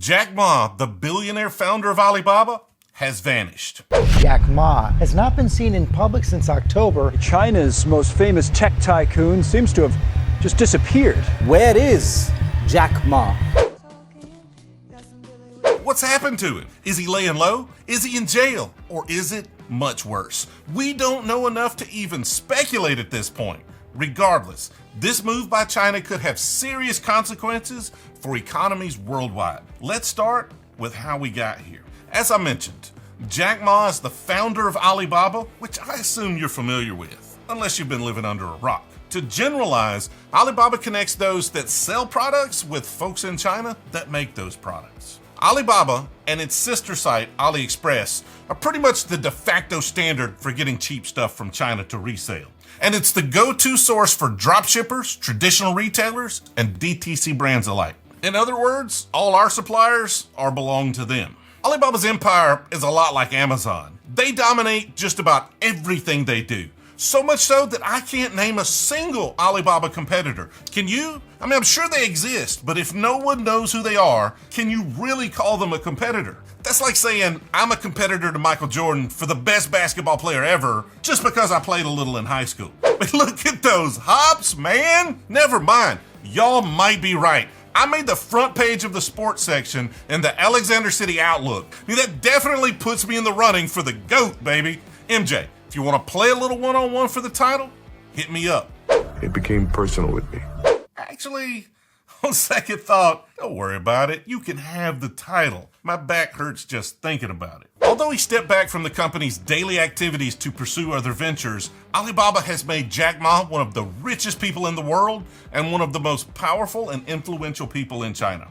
Jack Ma, the billionaire founder of Alibaba, has vanished. Jack Ma has not been seen in public since October. China's most famous tech tycoon seems to have just disappeared. Where is Jack Ma? What's happened to him? Is he laying low? Is he in jail? Or is it much worse? We don't know enough to even speculate at this point. Regardless, this move by China could have serious consequences for economies worldwide. Let's start with how we got here. As I mentioned, Jack Ma is the founder of Alibaba, which I assume you're familiar with, unless you've been living under a rock. To generalize, Alibaba connects those that sell products with folks in China that make those products. Alibaba and its sister site, AliExpress, are pretty much the de facto standard for getting cheap stuff from China to resale. And it's the go-to source for dropshippers, traditional retailers, and DTC brands alike. In other words, all our suppliers belong to them. Alibaba's empire is a lot like Amazon. They dominate just about everything they do. So much so that I can't name a single Alibaba competitor. Can you? I mean, I'm sure they exist, but if no one knows who they are, can you really call them a competitor? That's like saying I'm a competitor to Michael Jordan for the best basketball player ever just because I played a little in high school. But look at those hops, man. Never mind. Y'all might be right. I made the front page of the sports section in the Alexander City Outlook. I mean, that definitely puts me in the running for the GOAT, baby. MJ, if you want to play a little one-on-one for the title, hit me up. It became personal with me. Actually, on second thought, don't worry about it. You can have the title. My back hurts just thinking about it. Although he stepped back from the company's daily activities to pursue other ventures, Alibaba has made Jack Ma one of the richest people in the world and one of the most powerful and influential people in China.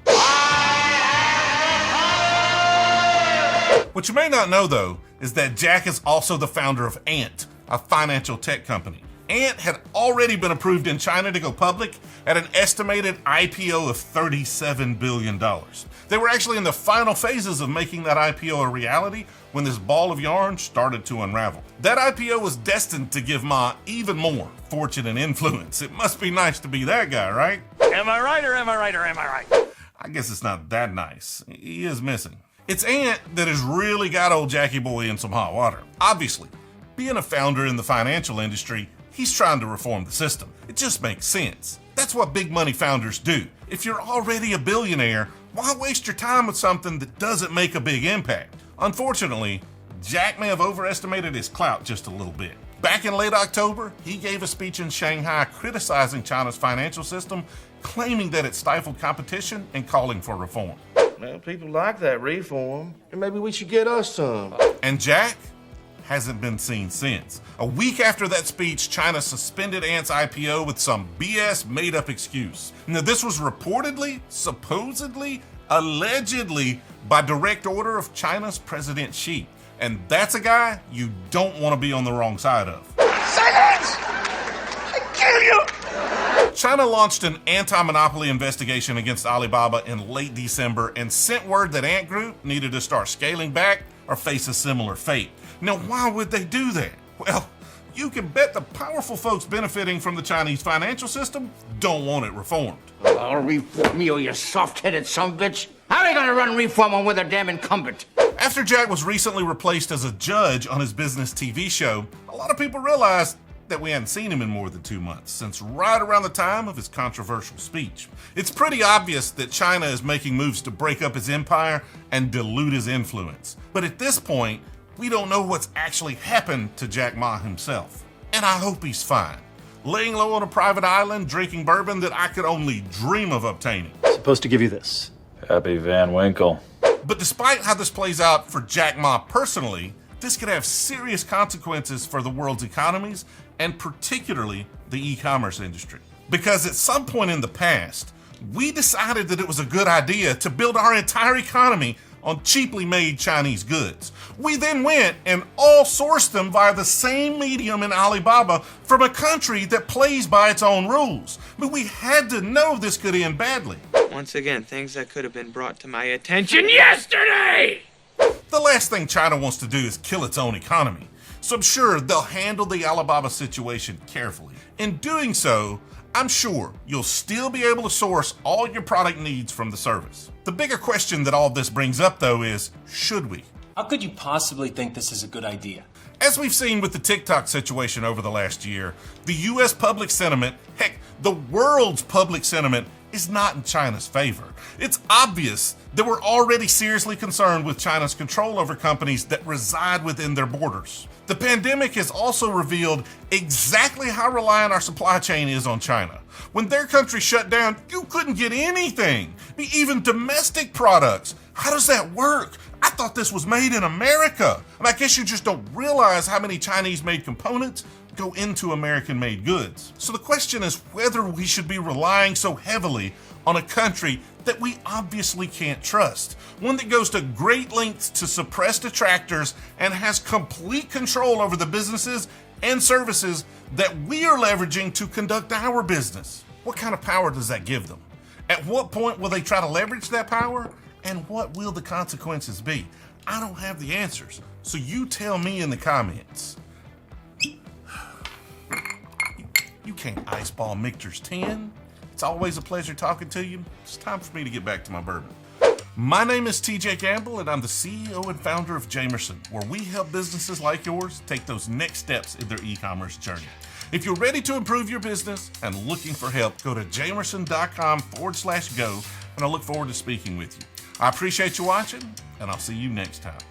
What you may not know, though, is that Jack is also the founder of Ant, a financial tech company. Ant had already been approved in China to go public at an estimated IPO of $37 billion. They were actually in the final phases of making that IPO a reality when this ball of yarn started to unravel. That IPO was destined to give Ma even more fortune and influence. It must be nice to be that guy, right? Am I right or am I right or am I right? I guess it's not that nice. He is missing. It's Ant that has really got old Jackie Boy in some hot water. Obviously, being a founder in the financial industry, he's trying to reform the system. It just makes sense. That's what big money founders do. If you're already a billionaire, why waste your time with something that doesn't make a big impact? Unfortunately, Jack may have overestimated his clout just a little bit. Back in late October, he gave a speech in Shanghai criticizing China's financial system, claiming that it stifled competition and calling for reform. Well, people like that reform, and maybe we should get us some. And Jack hasn't been seen since. A week after that speech, China suspended Ant's IPO with some BS made-up excuse. Now, this was reportedly, supposedly, allegedly by direct order of China's President Xi. And that's a guy you don't want to be on the wrong side of. Silence! I kill you! China launched an anti-monopoly investigation against Alibaba in late December and sent word that Ant Group needed to start scaling back or face a similar fate. Now, why would they do that? Well, you can bet the powerful folks benefiting from the Chinese financial system don't want it reformed. I'll reform you soft-headed sumbitch. How are you going to run reform on with a damn incumbent? After Jack was recently replaced as a judge on his business TV show, a lot of people realized that we hadn't seen him in more than 2 months, since right around the time of his controversial speech. It's pretty obvious that China is making moves to break up his empire and dilute his influence. But at this point, we don't know what's actually happened to Jack Ma himself. And I hope he's fine, laying low on a private island, drinking bourbon that I could only dream of obtaining. Supposed to give you this. Happy Van Winkle. But despite how this plays out for Jack Ma personally, this could have serious consequences for the world's economies and particularly the e-commerce industry. Because at some point in the past, we decided that it was a good idea to build our entire economy on cheaply made Chinese goods. We then went and all sourced them via the same medium in Alibaba from a country that plays by its own rules. But we had to know this could end badly. Once again, things that could have been brought to my attention yesterday! The last thing China wants to do is kill its own economy. So I'm sure they'll handle the Alibaba situation carefully. In doing so, I'm sure you'll still be able to source all your product needs from the service. The bigger question that all this brings up, though, is should we? How could you possibly think this is a good idea? As we've seen with the TikTok situation over the last year, the US public sentiment, heck, the world's public sentiment, is not in China's favor. It's obvious that we're already seriously concerned with China's control over companies that reside within their borders. The pandemic has also revealed exactly how reliant our supply chain is on China. When their country shut down, you couldn't get anything, even domestic products. How does that work? I thought this was made in America. I guess you just don't realize how many Chinese-made components go into American-made goods. So the question is whether we should be relying so heavily on a country that we obviously can't trust. One that goes to great lengths to suppress detractors and has complete control over the businesses and services that we are leveraging to conduct our business. What kind of power does that give them? At what point will they try to leverage that power? And what will the consequences be? I don't have the answers, so you tell me in the comments. You can't ice ball Michter's 10. It's always a pleasure talking to you. It's time for me to get back to my bourbon. My name is TJ Campbell, and I'm the CEO and founder of Jamerson, where we help businesses like yours take those next steps in their e-commerce journey. If you're ready to improve your business and looking for help, go to jamerson.com/go, and I look forward to speaking with you. I appreciate you watching, and I'll see you next time.